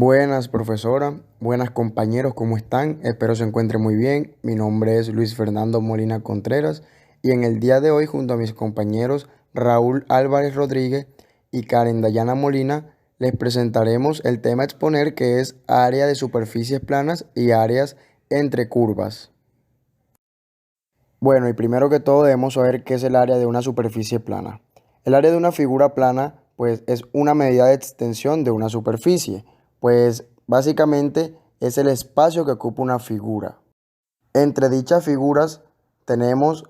Buenas, profesora. Buenas, compañeros. ¿Cómo están? Espero se encuentren muy bien. Mi nombre es Luis Fernando Molina Contreras y en el día de hoy, junto a mis compañeros Raúl Álvarez Rodríguez y Karen Dayana Molina, les presentaremos el tema a exponer, que es área de superficies planas y áreas entre curvas. Bueno, y primero que todo debemos saber qué es el área de una superficie plana. El área de una figura plana, pues, es una medida de extensión de una superficie, pues básicamente es el espacio que ocupa una figura. Entre dichas figuras tenemos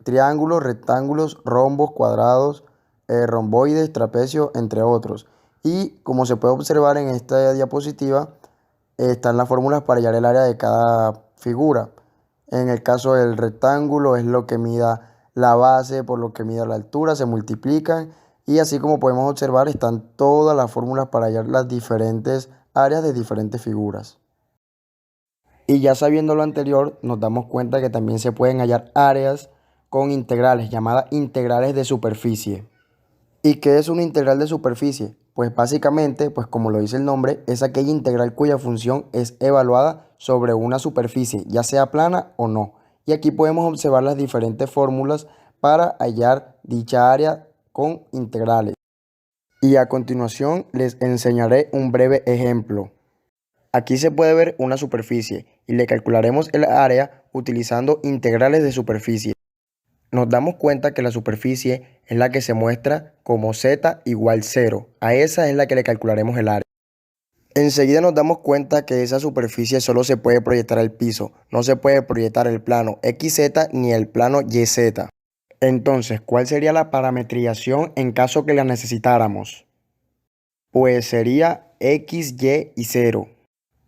triángulos, rectángulos, rombos, cuadrados, romboides, trapecios, entre otros. Y como se puede observar en esta diapositiva, están las fórmulas para hallar el área de cada figura. En el caso del rectángulo es lo que mida la base por lo que mida la altura, se multiplican y así como podemos observar están todas las fórmulas para hallar las diferentes áreas de diferentes figuras. Y ya sabiendo lo anterior, nos damos cuenta que también se pueden hallar áreas con integrales, llamadas integrales de superficie. ¿Y qué es una integral de superficie? Pues básicamente, pues como lo dice el nombre, es aquella integral cuya función es evaluada sobre una superficie, ya sea plana o no. Y aquí podemos observar las diferentes fórmulas para hallar dicha área con integrales. Y a continuación les enseñaré un breve ejemplo. Aquí se puede ver una superficie y le calcularemos el área utilizando integrales de superficie. Nos damos cuenta que la superficie es la que se muestra como z igual 0. A esa es la que le calcularemos el área. Enseguida nos damos cuenta que esa superficie solo se puede proyectar al piso, no se puede proyectar el plano XZ ni el plano YZ. Entonces, ¿cuál sería la parametrización en caso que la necesitáramos? Pues sería X, Y y 0.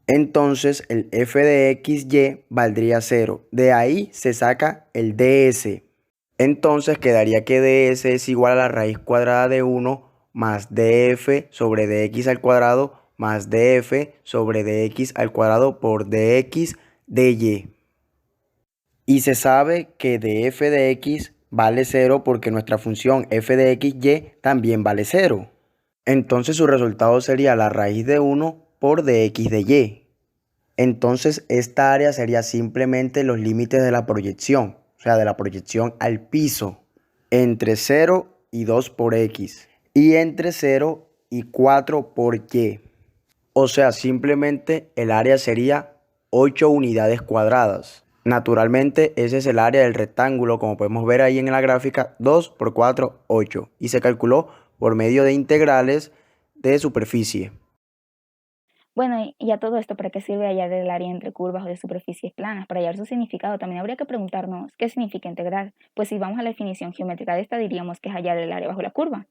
Entonces el f de x, y valdría 0. De ahí se saca el ds. Entonces quedaría que ds es igual a la raíz cuadrada de 1 más df sobre dx al cuadrado más df sobre dx al cuadrado por dx dy. Y se sabe que df de x vale 0 porque nuestra función f de x, y también vale 0. Entonces su resultado sería la raíz de 1 por dx de y. Entonces esta área sería simplemente los límites de la proyección, o sea, de la proyección al piso, entre 0 y 2 por x y entre 0 y 4 por y. O sea, simplemente el área sería 8 unidades cuadradas. Naturalmente ese es el área del rectángulo, como podemos ver ahí en la gráfica, 2 por 4, 8. Y se calculó por medio de integrales de superficie. Bueno, y a todo esto, ¿para qué sirve hallar el área entre curvas o de superficies planas? Para hallar su significado también habría que preguntarnos qué significa integral. Pues si vamos a la definición geométrica de esta, diríamos que es hallar el área bajo la curva.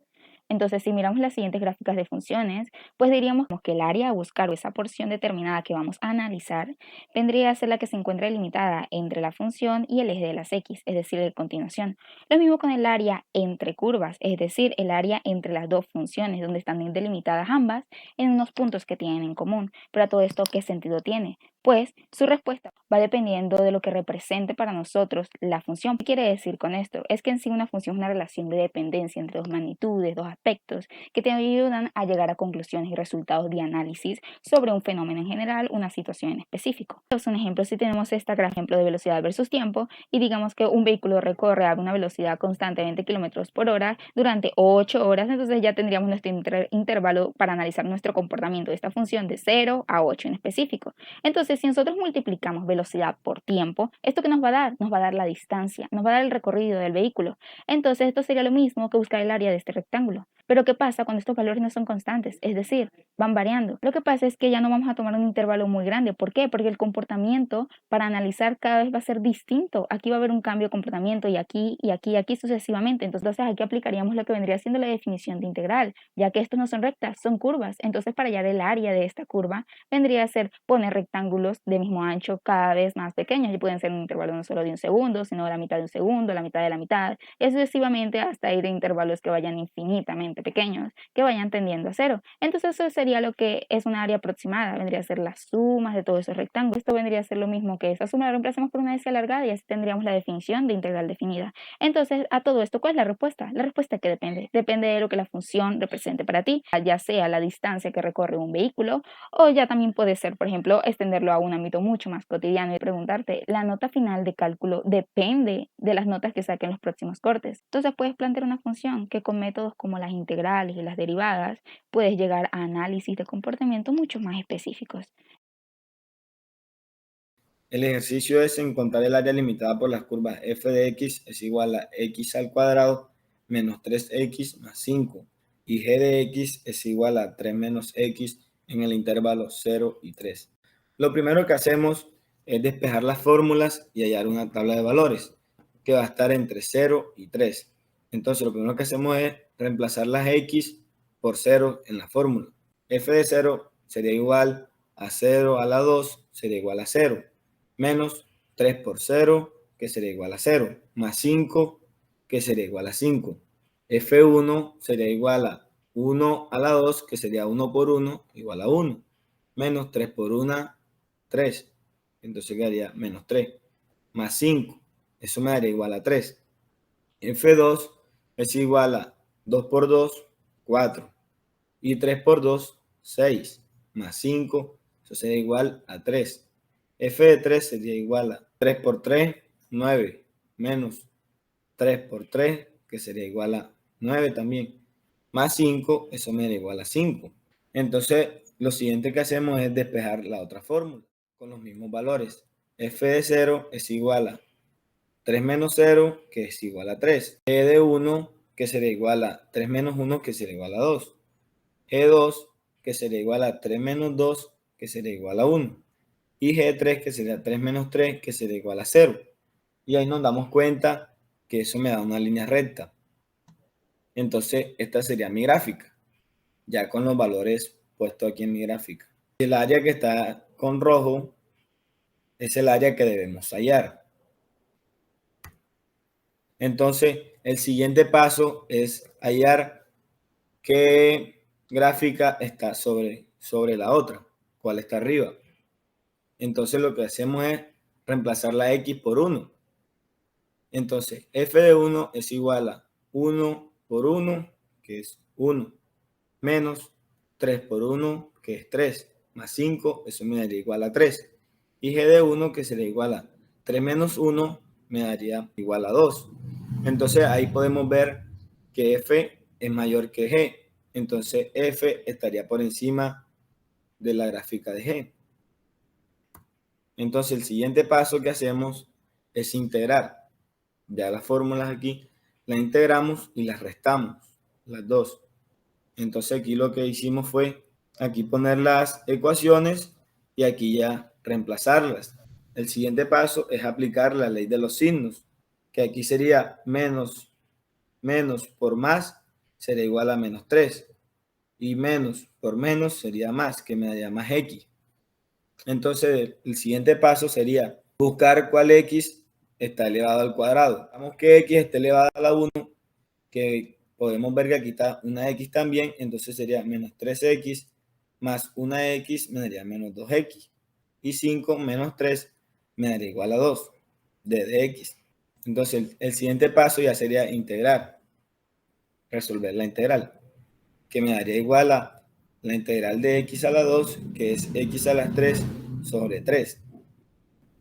Entonces, si miramos las siguientes gráficas de funciones, pues diríamos que el área a buscar o esa porción determinada que vamos a analizar vendría a ser la que se encuentra delimitada entre la función y el eje de las x, es decir, de continuación. Lo mismo con el área entre curvas, es decir, el área entre las dos funciones, donde están delimitadas ambas en unos puntos que tienen en común. Pero a todo esto, ¿qué sentido tiene? Pues su respuesta va dependiendo de lo que represente para nosotros la función. ¿Qué quiere decir con esto? Es que en sí una función es una relación de dependencia entre dos magnitudes, dos aspectos, que te ayudan a llegar a conclusiones y resultados de análisis sobre un fenómeno en general, una situación en específico. Es un ejemplo, si tenemos este ejemplo de velocidad versus tiempo y digamos que un vehículo recorre a una velocidad constante de 20 kilómetros por hora durante 8 horas, entonces ya tendríamos nuestro intervalo para analizar nuestro comportamiento de esta función de 0 a 8 en específico. Entonces, si nosotros multiplicamos velocidad por tiempo, ¿esto qué nos va a dar? Nos va a dar la distancia, nos va a dar el recorrido del vehículo. Entonces, esto sería lo mismo que buscar el área de este rectángulo. Pero ¿qué pasa cuando estos valores no son constantes? Es decir, van variando. Lo que pasa es que ya no vamos a tomar un intervalo muy grande. ¿Por qué? Porque el comportamiento para analizar cada vez va a ser distinto. Aquí va a haber un cambio de comportamiento y aquí, y aquí, y aquí sucesivamente. Entonces, aquí aplicaríamos lo que vendría siendo la definición de integral, ya que estos no son rectas, son curvas. Entonces, para hallar el área de esta curva, vendría a ser poner rectángulo rectángulos de mismo ancho cada vez más pequeños, y pueden ser un intervalo no solo de un segundo, sino la mitad de un segundo, la mitad de la mitad, y sucesivamente hasta ir a intervalos que vayan infinitamente pequeños, que vayan tendiendo a cero. Entonces eso sería lo que es una área aproximada, vendría a ser las sumas de todos esos rectángulos. Esto vendría a ser lo mismo que esa suma la reemplazamos por una S alargada y así tendríamos la definición de integral definida. Entonces, a todo esto, ¿cuál es la respuesta? La respuesta es que depende. Depende de lo que la función represente para ti, ya sea la distancia que recorre un vehículo, o ya también puede ser, por ejemplo, extenderlo a un ámbito mucho más cotidiano y preguntarte, ¿la nota final de cálculo depende de las notas que saquen los próximos cortes? Entonces puedes plantear una función que con métodos como las integrales y las derivadas puedes llegar a análisis de comportamiento mucho más específicos. El ejercicio es encontrar el área limitada por las curvas f de x es igual a x al cuadrado menos 3x más 5 y g de x es igual a 3 menos x en el intervalo 0 y 3. Lo primero que hacemos es despejar las fórmulas y hallar una tabla de valores que va a estar entre 0 y 3. Entonces lo primero que hacemos es reemplazar las x por 0 en la fórmula. F de 0 sería igual a 0 a la 2 sería igual a 0 menos 3 por 0, que sería igual a 0, más 5, que sería igual a 5. F1 sería igual a 1 a la 2, que sería 1 por 1, igual a 1, menos 3 por 1, 3. Entonces quedaría menos 3, más 5. Eso me daría igual a 3. F2 es igual a 2 por 2, 4. Y 3 por 2, 6. Más 5, eso sería igual a 3. F de 3 sería igual a 3 por 3, 9, menos 3 por 3, que sería igual a 9 también, más 5, eso me da igual a 5. Entonces, lo siguiente que hacemos es despejar la otra fórmula con los mismos valores. F de 0 es igual a 3 menos 0, que es igual a 3. E de 1, que sería igual a 3 menos 1, que sería igual a 2. E2, que sería igual a 3 menos 2, que sería igual a 1. Y G3, que sería 3 menos 3, que sería igual a 0. Y ahí nos damos cuenta que eso me da una línea recta. Entonces, esta sería mi gráfica, ya con los valores puestos aquí en mi gráfica. El área que está con rojo es el área que debemos hallar. Entonces, el siguiente paso es hallar qué gráfica está sobre la otra, cuál está arriba. Entonces, lo que hacemos es reemplazar la X por 1. Entonces, f de 1 es igual a 1 por 1, que es 1, menos 3 por 1, que es 3, más 5, eso me daría igual a 3. Y g de 1, que sería igual a 3 menos 1, me daría igual a 2. Entonces, ahí podemos ver que f es mayor que g. Entonces, f estaría por encima de la gráfica de g. Entonces, el siguiente paso que hacemos es integrar. Ya las fórmulas aquí las integramos y las restamos, las dos. Entonces aquí lo que hicimos fue aquí poner las ecuaciones y aquí ya reemplazarlas. El siguiente paso es aplicar la ley de los signos, que aquí sería menos por más sería igual a menos 3. Y menos por menos sería más, que me daría más x. Entonces el siguiente paso sería buscar cuál x está elevado al cuadrado. Vamos que x está elevado a la 1, que podemos ver que aquí está una x también, entonces sería menos 3x más una x me daría menos 2x. Y 5 menos 3 me daría igual a 2 de x. Entonces el siguiente paso ya sería integrar, resolver la integral, que me daría igual a la integral de x a la 2, que es x a la 3 sobre 3,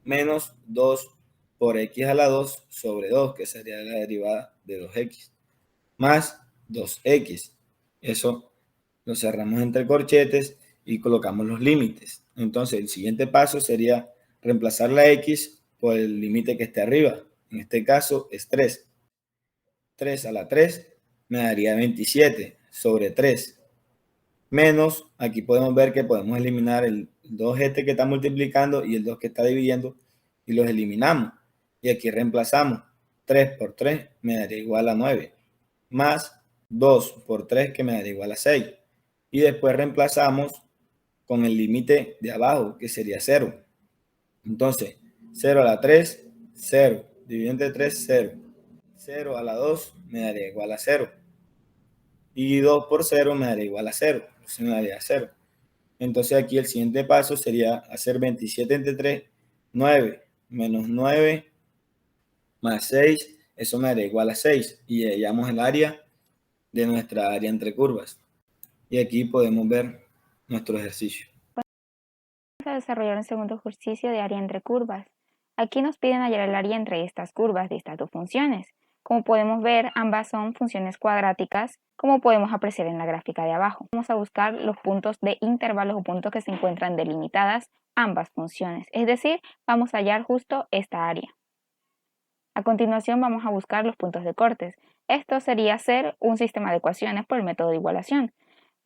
menos 2 por x a la 2 sobre 2, que sería la derivada de 2x, más 2x. Eso lo cerramos entre corchetes y colocamos los límites. Entonces, el siguiente paso sería reemplazar la x por el límite que esté arriba. En este caso es 3. 3 a la 3 me daría 27 sobre 3. Menos, aquí podemos ver que podemos eliminar el 2 este que está multiplicando y el 2 que está dividiendo y los eliminamos. Y aquí reemplazamos 3 por 3 me daría igual a 9, más 2 por 3 que me daría igual a 6. Y después reemplazamos con el límite de abajo, que sería 0. Entonces, 0 a la 3, 0. Dividido entre 3, 0. 0 a la 2 me daría igual a 0. Y 2 por 0 me daría igual a 0. Entonces me daría 0. Entonces aquí el siguiente paso sería hacer 27 entre 3, 9. Menos 9 más 6. Eso me daría igual a 6. Y hallamos el área de nuestra área entre curvas. Y aquí podemos ver nuestro ejercicio. Vamos a desarrollar un segundo ejercicio de área entre curvas. Aquí nos piden hallar el área entre estas curvas de estas dos funciones. Como podemos ver, ambas son funciones cuadráticas, como podemos apreciar en la gráfica de abajo. Vamos a buscar los puntos de intervalos o puntos que se encuentran delimitadas ambas funciones, es decir, vamos a hallar justo esta área. A continuación vamos a buscar los puntos de cortes. Esto sería hacer un sistema de ecuaciones por el método de igualación.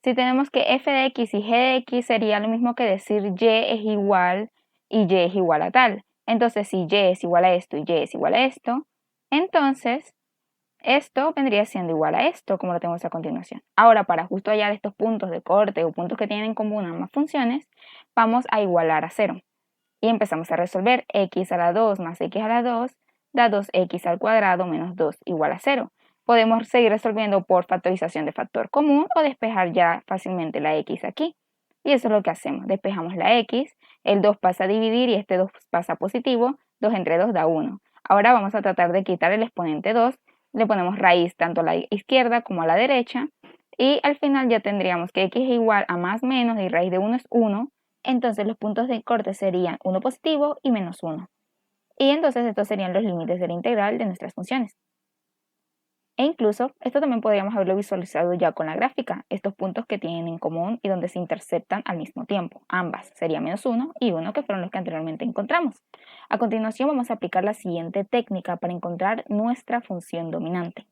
Si tenemos que f de x y g de x sería lo mismo que decir y es igual y y es igual a tal. Entonces, si y es igual a esto y y es igual a esto, entonces esto vendría siendo igual a esto, como lo tenemos a continuación. Ahora, para justo hallar estos puntos de corte o puntos que tienen en común ambas funciones, vamos a igualar a 0. Y empezamos a resolver x a la 2 más x a la 2 da 2x al cuadrado menos 2 igual a 0. Podemos seguir resolviendo por factorización de factor común o despejar ya fácilmente la x aquí. Y eso es lo que hacemos. Despejamos la x, el 2 pasa a dividir y este 2 pasa a positivo, 2 entre 2 da 1. Ahora vamos a tratar de quitar el exponente 2, le ponemos raíz tanto a la izquierda como a la derecha y al final ya tendríamos que x es igual a más menos y raíz de 1 es 1. Entonces los puntos de corte serían 1 positivo y menos 1. Y entonces estos serían los límites de la integral de nuestras funciones. E incluso esto también podríamos haberlo visualizado ya con la gráfica, estos puntos que tienen en común y donde se interceptan al mismo tiempo. Ambas sería menos 1 y 1 que fueron los que anteriormente encontramos. A continuación vamos a aplicar la siguiente técnica para encontrar nuestra función dominante.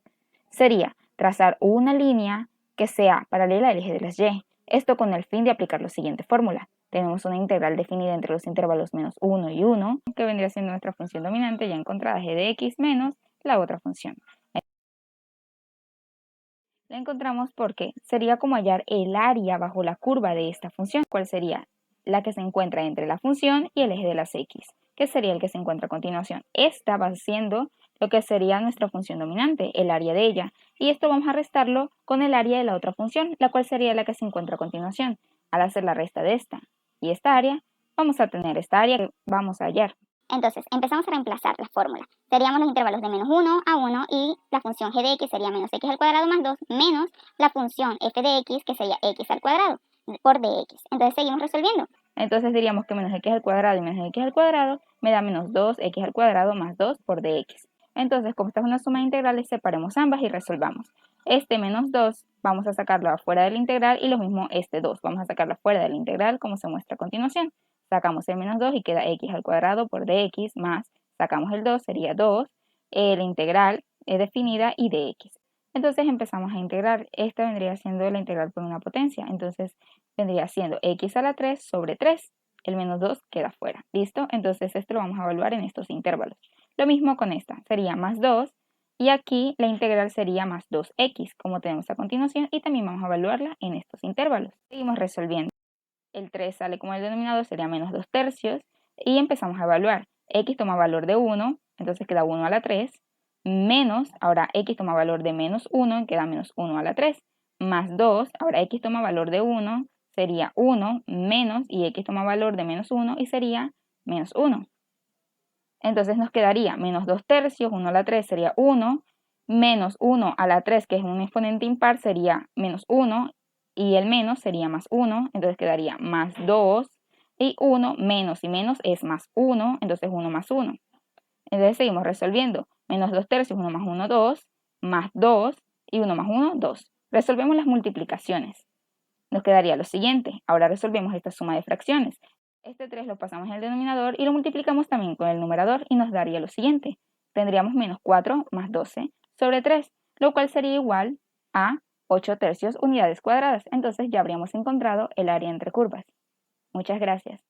Sería trazar una línea que sea paralela al eje de las y. Esto con el fin de aplicar la siguiente fórmula. Tenemos una integral definida entre los intervalos menos 1 y 1, que vendría siendo nuestra función dominante ya encontrada g de x menos la otra función. La encontramos porque sería como hallar el área bajo la curva de esta función, cuál sería la que se encuentra entre la función y el eje de las x, que sería el que se encuentra a continuación. Esta va siendo lo que sería nuestra función dominante, el área de ella, y esto vamos a restarlo con el área de la otra función, la cual sería la que se encuentra a continuación. Al hacer la resta de esta y esta área, vamos a tener esta área que vamos a hallar. Entonces, empezamos a reemplazar la fórmula. Seríamos los intervalos de menos 1 a 1 y la función g de x sería menos x al cuadrado más 2 menos la función f de x que sería x al cuadrado por dx. Entonces seguimos resolviendo. Entonces diríamos que menos x al cuadrado y menos x al cuadrado me da menos 2x al cuadrado más 2 por dx. Entonces, como esta es una suma de integrales, separemos ambas y resolvamos. Este menos 2 vamos a sacarlo afuera de la integral y lo mismo este 2. Vamos a sacarlo afuera de la integral como se muestra a continuación. Sacamos el menos 2 y queda x al cuadrado por dx más, sacamos el 2, sería 2, la integral es definida y dx. Entonces empezamos a integrar. Esta vendría siendo la integral por una potencia. Entonces vendría siendo x a la 3 sobre 3. El menos 2 queda fuera. ¿Listo? Entonces esto lo vamos a evaluar en estos intervalos. Lo mismo con esta. Sería más 2. Y aquí la integral sería más 2x, como tenemos a continuación. Y también vamos a evaluarla en estos intervalos. Seguimos resolviendo. El 3 sale como el denominador, sería menos 2 tercios. Y empezamos a evaluar. X toma valor de 1, entonces queda 1 a la 3. Menos, ahora x toma valor de menos 1, queda menos 1 a la 3. Más 2, ahora x toma valor de 1, sería 1 menos, y x toma valor de menos 1 y sería menos 1. Entonces nos quedaría menos 2 tercios, 1 a la 3 sería 1, menos 1 a la 3, que es un exponente impar, sería menos 1, y el menos sería más 1, entonces quedaría más 2, y 1 menos y menos es más 1, entonces 1 más 1. Entonces seguimos resolviendo. Menos 2 tercios, 1 más 1, 2, más 2, y 1 más 1, 2. Resolvemos las multiplicaciones. Nos quedaría lo siguiente. Ahora resolvemos esta suma de fracciones. Este 3 lo pasamos en el denominador y lo multiplicamos también con el numerador y nos daría lo siguiente. Tendríamos menos 4 más 12 sobre 3, lo cual sería igual a 8 tercios unidades cuadradas. Entonces ya habríamos encontrado el área entre curvas. Muchas gracias.